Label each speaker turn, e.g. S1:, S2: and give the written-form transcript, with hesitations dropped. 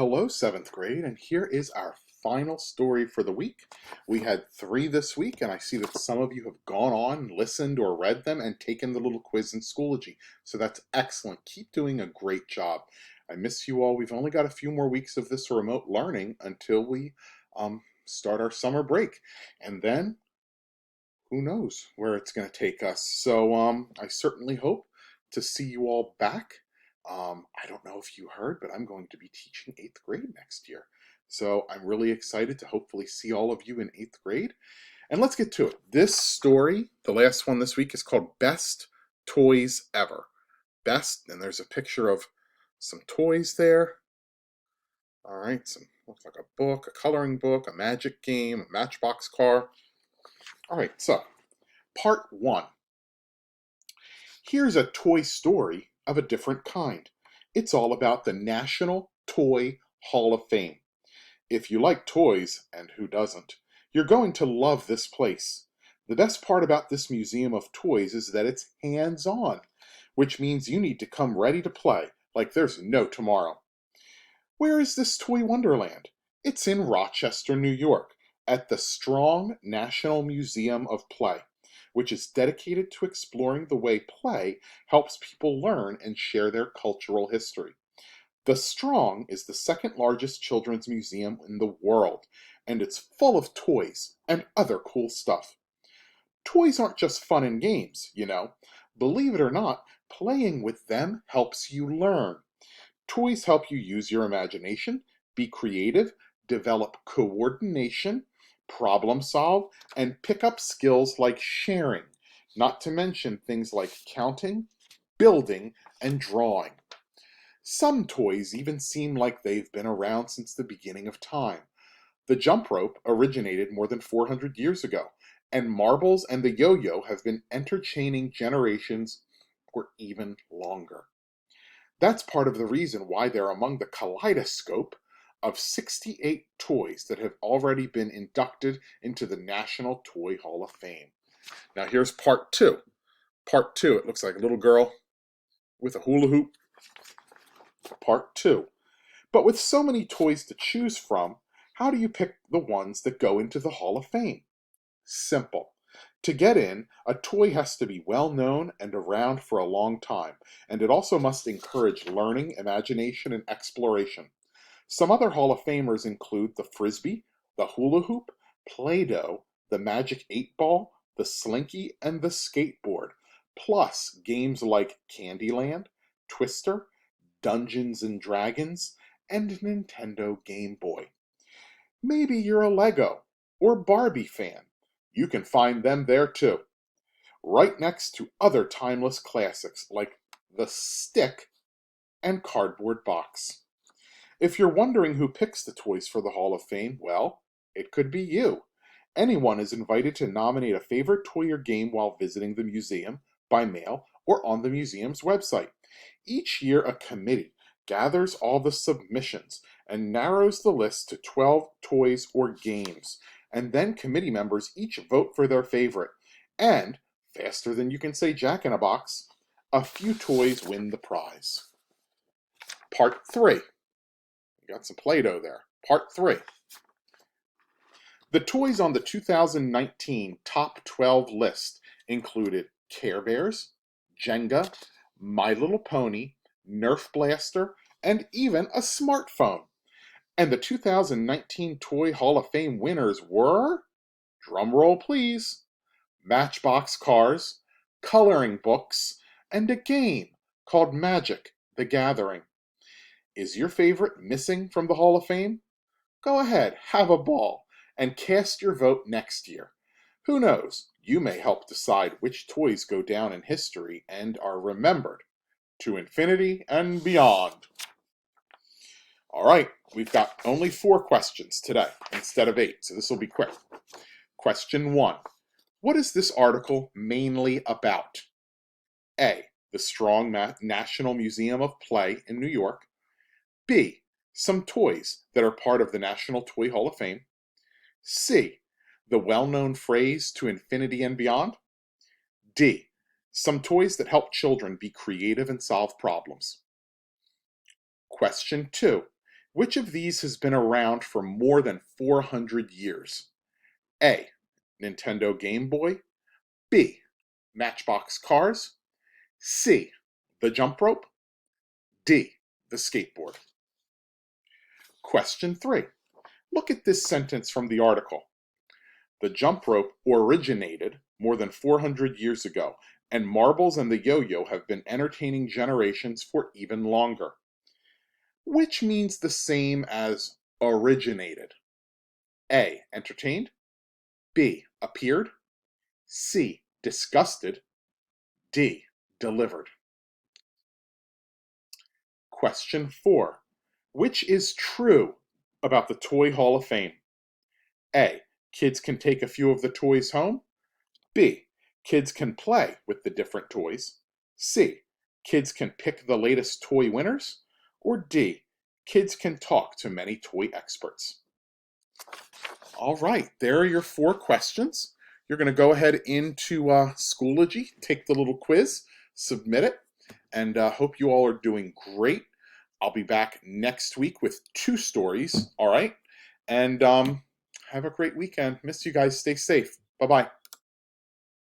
S1: Hello, seventh grade, and here is our final story for the week. We had three this week, and I see that some of you have gone on, listened, or read them and taken the little quiz in Schoology. So that's excellent. Keep doing a great job. I miss you all. We've only got a few more weeks of this remote learning until we start our summer break. And then who knows where it's going to take us. So I certainly hope to see you all back. I don't know if you heard, but I'm going to be teaching eighth grade next year. So I'm really excited to hopefully see all of you in eighth grade. And let's get to it. This story, the last one this week, is called Best Toys Ever. Best, and there's a picture of some toys there. All right, looks like a book, a coloring book, a magic game, a Matchbox car. All right, so part one. Here's a toy story of a different kind. It's all about the National Toy Hall of Fame. If you like toys, and who doesn't, you're going to love this place. The best part about this museum of toys is that it's hands-on, which means you need to come ready to play like there's no tomorrow. Where is this toy wonderland? It's in Rochester, New York, at the Strong National Museum of Play, which is dedicated to exploring the way play helps people learn and share their cultural history. The Strong is the second largest children's museum in the world, and it's full of toys and other cool stuff. Toys aren't just fun and games, you know. Believe it or not, playing with them helps you learn. Toys help you use your imagination, be creative, develop coordination, problem solve, and pick up skills like sharing, not to mention things like counting, building, and drawing. Some toys even seem like they've been around since the beginning of time. The jump rope originated more than 400 years ago, and marbles and the yo-yo have been entertaining generations for even longer. That's part of the reason why they're among the kaleidoscope of 68 toys that have already been inducted into the National Toy Hall of Fame. Now here's part two. Part two, it looks like a little girl with a hula hoop. Part two. But with so many toys to choose from, how do you pick the ones that go into the Hall of Fame? Simple. To get in, a toy has to be well known and around for a long time, and it also must encourage learning, imagination, and exploration. Some other Hall of Famers include the Frisbee, the hula hoop, Play-Doh, the Magic 8 Ball, the Slinky, and the skateboard, plus games like Candyland, Twister, Dungeons and Dragons, and Nintendo Game Boy. Maybe you're a Lego or Barbie fan. You can find them there too, right next to other timeless classics like the Stick and Cardboard Box. If you're wondering who picks the toys for the Hall of Fame, well, it could be you. Anyone is invited to nominate a favorite toy or game while visiting the museum, by mail, or on the museum's website. Each year, a committee gathers all the submissions and narrows the list to 12 toys or games, and then committee members each vote for their favorite. And, faster than you can say Jack in a Box, a few toys win the prize. Part 3. You got some Play-Doh there. Part 3. The toys on the 2019 Top 12 list included Care Bears, Jenga, My Little Pony, Nerf Blaster, and even a smartphone. And the 2019 Toy Hall of Fame winners were, drumroll please, Matchbox cars, coloring books, and a game called Magic: The Gathering. Is your favorite missing from the Hall of Fame? Go ahead, have a ball, and cast your vote next year. Who knows, you may help decide which toys go down in history and are remembered to infinity and beyond. All right, we've got only 4 questions today instead of 8, so this will be quick. Question 1. What is this article mainly about? A. The Strong National Museum of Play in New York. B. Some toys that are part of the National Toy Hall of Fame. C. The well-known phrase to infinity and beyond. D. Some toys that help children be creative and solve problems. Question 2. Which of these has been around for more than 400 years? A. Nintendo Game Boy. B. Matchbox Cars. C. The jump rope. D. The skateboard. Question 3. Look at this sentence from the article. The jump rope originated more than 400 years ago, and marbles and the yo-yo have been entertaining generations for even longer. Which means the same as originated? A. Entertained. B. Appeared. C. Disgusted. D. Delivered. Question 4. Which is true about the Toy Hall of Fame? A. Kids can take a few of the toys home. B. Kids can play with the different toys. C. Kids can pick the latest toy winners. Or D. Kids can talk to many toy experts. All right, there are your 4 questions. You're going to go ahead into Schoology, take the little quiz, submit it, and hope you all are doing great. I'll be back next week with 2 stories, all right? And have a great weekend. Miss you guys. Stay safe. Bye-bye.